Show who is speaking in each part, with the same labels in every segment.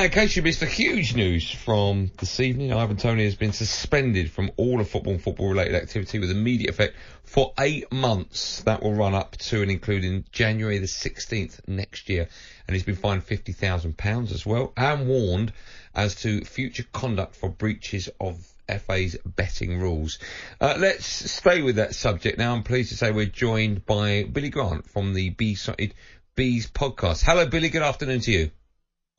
Speaker 1: Now, in case you missed the huge news from this evening, Ivan Toney has been suspended from all of football and football-related activity with immediate effect for 8 months. That will run up to and including January the 16th next year. And he's been fined £50,000 as well, and warned as to future conduct for breaches of FA's betting rules. Let's stay with that subject now. I'm pleased to say we're joined by Billy Grant from the Beesotted Bees podcast. Hello, Billy. Good afternoon to you.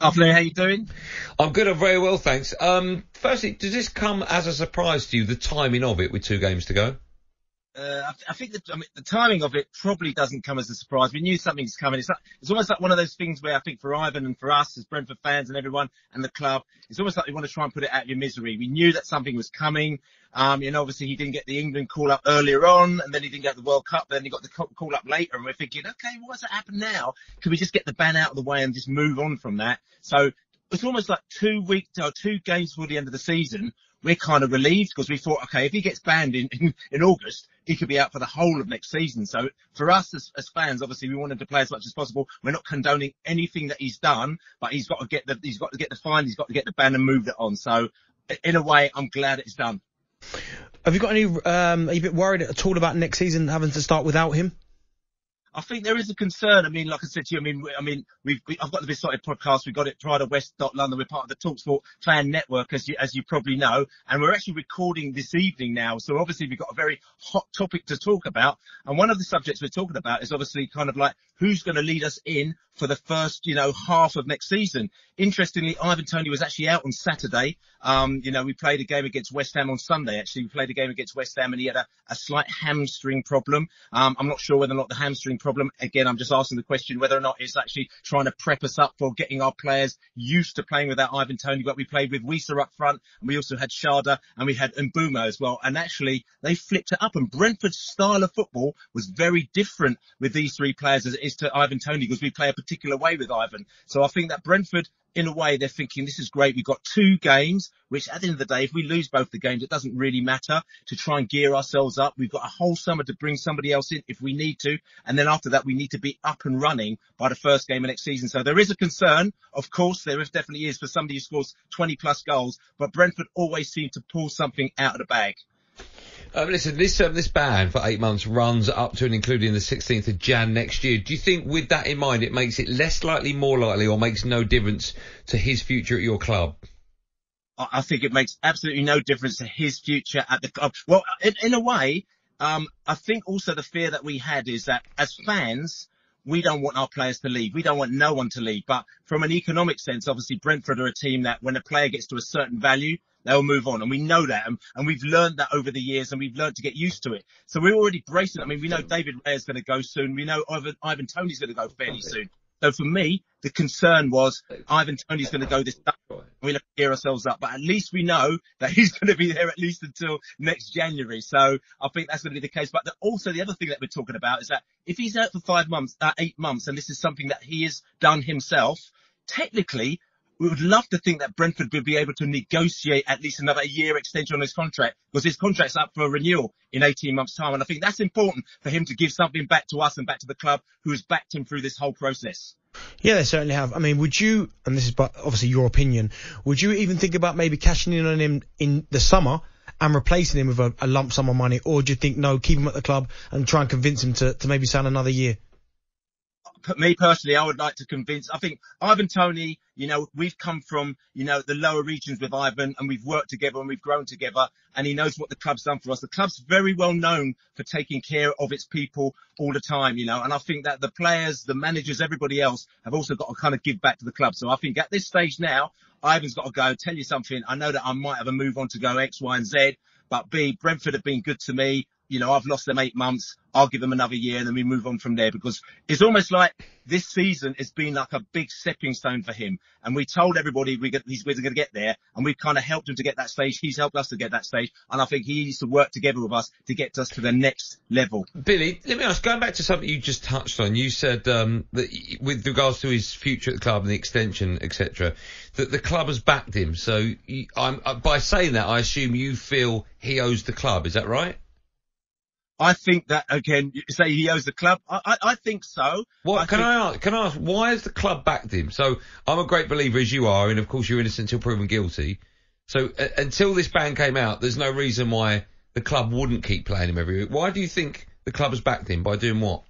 Speaker 2: Afternoon, how you doing?
Speaker 1: I'm good. I'm very well, thanks. Firstly, does this come as a surprise to you, the timing of it with 2 games to go?
Speaker 2: I think the timing of it probably doesn't come as a surprise. We knew something's coming. It's almost like one of those things where I think for Ivan and for us as Brentford fans and everyone and the club, it's almost like we want to try and put it out of your misery. We knew that something was coming. Obviously he didn't get the England call up earlier on, and then he didn't get the World Cup, then he got the call up later, and we're thinking, okay, what's that happen now? Can we just get the ban out of the way and just move on from that? So it's almost like 2 games before the end of the season. We're kind of relieved because we thought, okay, if he gets banned in August, he could be out for the whole of next season. So for us as fans, obviously we want him to play as much as possible. We're not condoning anything that he's done, but he's got to get the fine, he's got to get the ban and move it on. So in a way, I'm glad it's done.
Speaker 3: Have you got any? Are you a bit worried at all about next season having to start without him?
Speaker 2: I think there is a concern. I mean, like I said to you, I've got the Beesotted podcast. We've got it Pride of West London. We're part of the Talksport fan network, as you probably know. And we're actually recording this evening now. So obviously we've got a very hot topic to talk about. And one of the subjects we're talking about is obviously kind of like who's going to lead us in for the first, half of next season. Interestingly, Ivan Toney was actually out on Saturday. We played a game against West Ham on Sunday. Actually, we played a game against West Ham and he had a slight hamstring problem. I'm not sure whether or not the hamstring problem, again, I'm just asking the question whether or not it's actually trying to prep us up for getting our players used to playing without Ivan Toney. But we played with Wisa up front, and we also had Sharda, and we had Mbuma as well. And actually, they flipped it up, and Brentford's style of football was very different with these 3 players as it is to Ivan Toney, because we play a particular way with Ivan. So I think that Brentford, in a way, they're thinking this is great. We've got 2 games, which at the end of the day, if we lose both the games, it doesn't really matter, to try and gear ourselves up. We've got a whole summer to bring somebody else in if we need to. And then after that, we need to be up and running by the first game of next season. So there is a concern. Of course, there definitely is for somebody who scores 20 plus goals, but Brentford always seem to pull something out of the bag.
Speaker 1: Listen, this ban for 8 months runs up to and including the 16th of Jan next year. Do you think with that in mind, it makes it less likely, more likely, or makes no difference to his future at your club?
Speaker 2: I think it makes absolutely no difference to his future at the club. Well, in a way, I think also the fear that we had is that as fans, we don't want our players to leave. We don't want no one to leave. But from an economic sense, obviously Brentford are a team that when a player gets to a certain value, they'll move on. And we know that. And we've learned that over the years, and we've learned to get used to it. So we're already bracing. I mean, we know David Raya is going to go soon. We know Ivan Toney's going to go fairly soon. So for me, the concern was Ivan Toney's going to go this summer. We'll have to gear ourselves up. But at least we know that he's going to be there at least until next January. So I think that's going to be the case. But also the other thing that we're talking about is that if he's out for 8 months, and this is something that he has done himself, technically, we would love to think that Brentford would be able to negotiate at least another year extension on his contract, because his contract's up for renewal in 18 months' time. And I think that's important for him to give something back to us and back to the club who has backed him through this whole process.
Speaker 3: Yeah, they certainly have. I mean, would you, and this is obviously your opinion, would you even think about maybe cashing in on him in the summer and replacing him with a lump sum of money? Or do you think, no, keep him at the club and try and convince him to maybe sign another year?
Speaker 2: Me personally, I would like to convince. I think Ivan Toney, we've come from, the lower regions with Ivan, and we've worked together and we've grown together, and he knows what the club's done for us. The club's very well known for taking care of its people all the time, and I think that the players, the managers, everybody else have also got to kind of give back to the club. So I think at this stage now, Ivan's got to go. Tell you something, I know that I might have a move on to go X, Y and Z, but Brentford have been good to me. I've lost them 8 months. I'll give them another year, and then we move on from there, because it's almost like this season has been like a big stepping stone for him. And we told everybody he's going to get there, and we've kind of helped him to get that stage. He's helped us to get that stage, and I think he needs to work together with us to get us to the next level.
Speaker 1: Billy, let me ask, going back to something you just touched on, you said that with regards to his future at the club and the extension, etc., that the club has backed him. So by saying that, I assume you feel he owes the club. Is that right?
Speaker 2: I think that, again, you say he owes the club. I think so.
Speaker 1: Can I ask, why has the club backed him? So I'm a great believer, as you are, and of course you're innocent until proven guilty. So until this ban came out, there's no reason why the club wouldn't keep playing him every week. Why do you think the club has backed him? By doing what?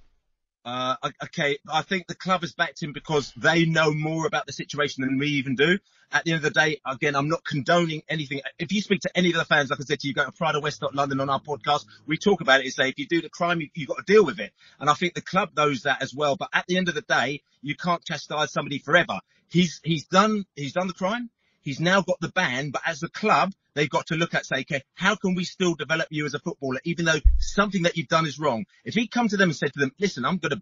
Speaker 2: Okay, I think the club has backed him because they know more about the situation than we even do. At the end of the day, again, I'm not condoning anything. If you speak to any of the fans, like I said to you, go to Pride of West London on our podcast, we talk about it and say, if you do the crime, you've got to deal with it. And I think the club knows that as well. But at the end of the day, you can't chastise somebody forever. He's done the crime. He's now got the ban, but as a club, they've got to look at, say, okay, how can we still develop you as a footballer, even though something that you've done is wrong? If he'd come to them and said to them, listen, I'm going to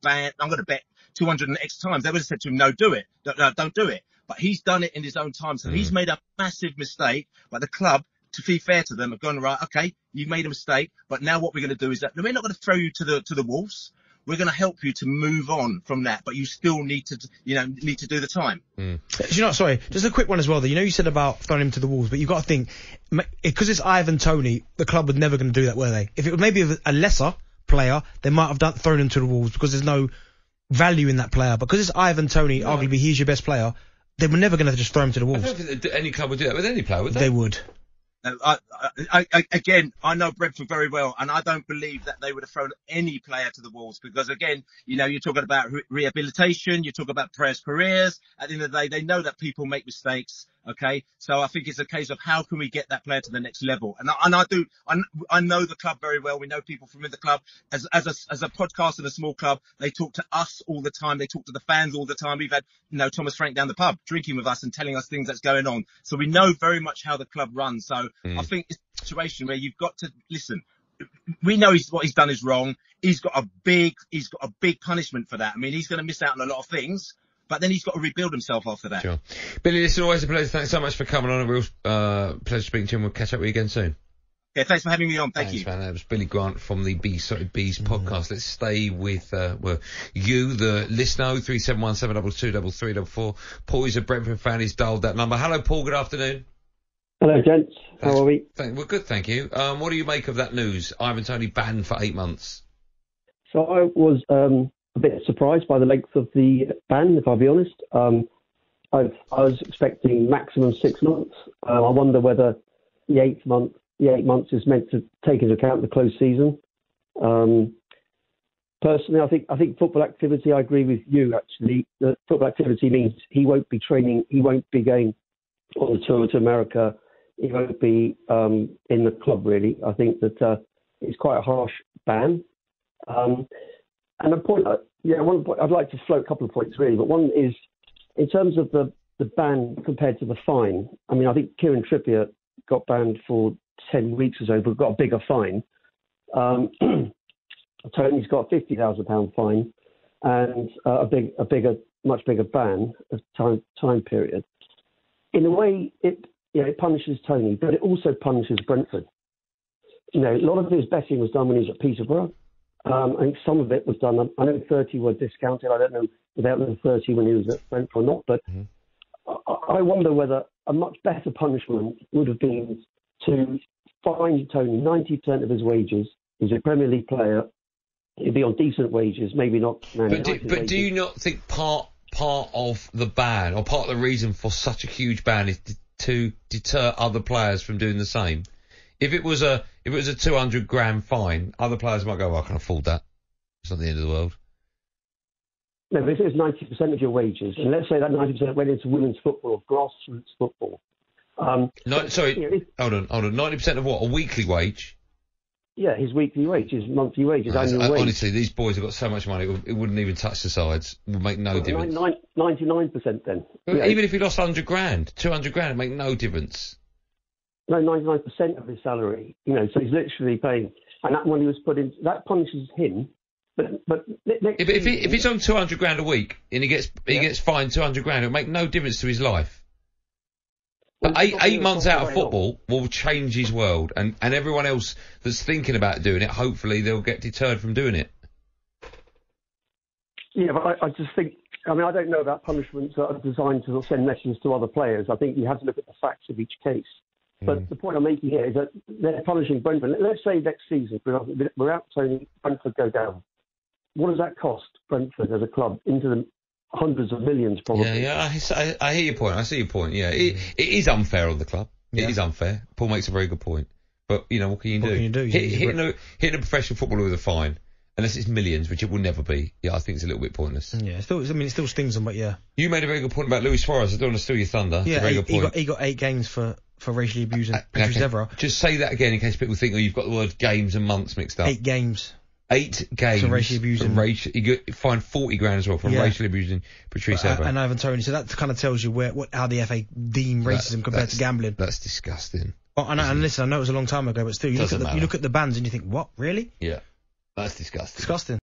Speaker 2: bet 200 and X times, they would have said to him, no, do it. No, don't do it. But he's done it in his own time. So he's made a massive mistake, but the club, to be fair to them, have gone, right, okay, you've made a mistake, but now what we're going to do is that we're not going to throw you to the wolves. We're going to help you to move on from that, but you still need to do the time.
Speaker 3: Sorry, just a quick one as well. You said about throwing him to the wolves, but you've got to think, because it's Ivan Toney, the club were never going to do that, were they? If it was maybe a lesser player, they might have thrown him to the wolves because there's no value in that player. But because it's Ivan Toney, arguably he's your best player, they were never going to just throw him to the wolves.
Speaker 1: I don't think that any club would do that with any player, would they?
Speaker 3: They would.
Speaker 2: Again, I know Brentford very well, and I don't believe that they would have thrown any player to the wolves because, again, you're talking about rehabilitation, you're talking about players' careers. At the end of the day, they know that people make mistakes. Okay, so I think it's a case of how can we get that player to the next level, and I know the club very well. We know people from in the club. As a podcast and a small club, they talk to us all the time. They talk to the fans all the time. We've had Thomas Frank down the pub drinking with us and telling us things that's going on. So we know very much how the club runs. So I think it's a situation where you've got to listen. We know what he's done is wrong. He's got a big punishment for that. I mean, he's going to miss out on a lot of things. But then he's got to rebuild himself after that.
Speaker 1: Sure. Billy, listen, always a pleasure. Thanks so much for coming on. A real pleasure speaking to you, and we'll catch up with you again soon.
Speaker 2: Yeah, thanks for having me on. Thanks,
Speaker 1: you. Man. That was Billy Grant from the Beesotted Bees podcast. Let's stay with you, the listener, 371 722 3344. Paul is a Brentford fan. He's dialed that number. Hello, Paul. Good afternoon.
Speaker 4: Hello, gents. How are we?
Speaker 1: We're good, thank you. What do you make of that news? Ivan Toney banned for 8 months.
Speaker 4: So I was a bit surprised by the length of the ban, if I'll be honest. I was expecting maximum 6 months. I wonder whether the 8 months is meant to take into account the closed season. Personally, I think football activity, I agree with you actually, that football activity means he won't be training, he won't be going on the tour to America, he won't be in the club really. I think that it's quite a harsh ban. And one point, I'd like to float a couple of points really, but one is in terms of the ban compared to the fine. I mean, I think Kieran Trippier got banned for 10 weeks or so, but got a bigger fine. Tony's got a £50,000 fine and much bigger ban of time period. In a way, it punishes Tony, but it also punishes Brentford. A lot of his betting was done when he was at Peterborough. I think some of it was done. I know 30 were discounted. I don't know without the 30 when he was at Brentford or not. But I wonder whether a much better punishment would have been to fine Tony 90% of his wages. He's a Premier League player. He'd be on decent wages, maybe not.
Speaker 1: But do you not think part of the ban or part of the reason for such a huge ban is to deter other players from doing the same? If it was a £200,000 fine, other players might go, well, I can afford that. It's not the end of the world.
Speaker 4: No, but if it was 90% of your wages, and let's say that 90% went into women's football or grassroots football.
Speaker 1: Hold on. 90% of what? A weekly wage?
Speaker 4: Yeah, his weekly wage, his monthly wage, his annual wage.
Speaker 1: Honestly, these boys have got so much money, it wouldn't even touch the sides. It would make no difference.
Speaker 4: 99% then.
Speaker 1: Even if he lost £100,000, £200,000, it'd make no difference.
Speaker 4: No, 99% of his salary, so he's literally paying, and that money was put in, that punishes him, but
Speaker 1: if he's on £200,000 a week, and he gets fined £200,000, it'll make no difference to his life. But eight months out of football will change his world, and everyone else that's thinking about doing it, hopefully they'll get deterred from doing it.
Speaker 4: Yeah, but I just think, I don't know about punishments that are designed to send messages to other players. I think you have to look at the facts of each case. But the point I'm making here is that they're punishing Brentford. Let's say next season, without Tony, Brentford go down. What does that cost Brentford as a club? Into the hundreds of millions, probably.
Speaker 1: Yeah, I hear your point. I see your point. Yeah, it is unfair on the club.
Speaker 3: Yeah.
Speaker 1: It is unfair. Paul makes a very good point. But, what can you do?
Speaker 3: What can you do?
Speaker 1: Hitting a professional footballer with a fine, unless it's millions, which it will never be, I think it's a little bit pointless.
Speaker 3: Yeah, it still stings them, but yeah.
Speaker 1: You made a very good point about Luis Suarez. I don't want to steal your thunder.
Speaker 3: Yeah,
Speaker 1: very good point.
Speaker 3: he got 8 games for racially abusing Patrice Evra.
Speaker 1: Just say that again in case people think, you've got the word games and months mixed up.
Speaker 3: 8 games.
Speaker 1: 8 games
Speaker 3: for racially abusing.
Speaker 1: He got fined 40 grand as well for racially abusing Patrice Evra.
Speaker 3: And Ivan Toney. So that kind of tells you how the FA deem racism compared to gambling.
Speaker 1: That's disgusting.
Speaker 3: Oh, and listen, I know it was a long time ago, but still, you look at the bans and you think, what, really?
Speaker 1: Yeah, that's disgusting.
Speaker 3: Disgusting.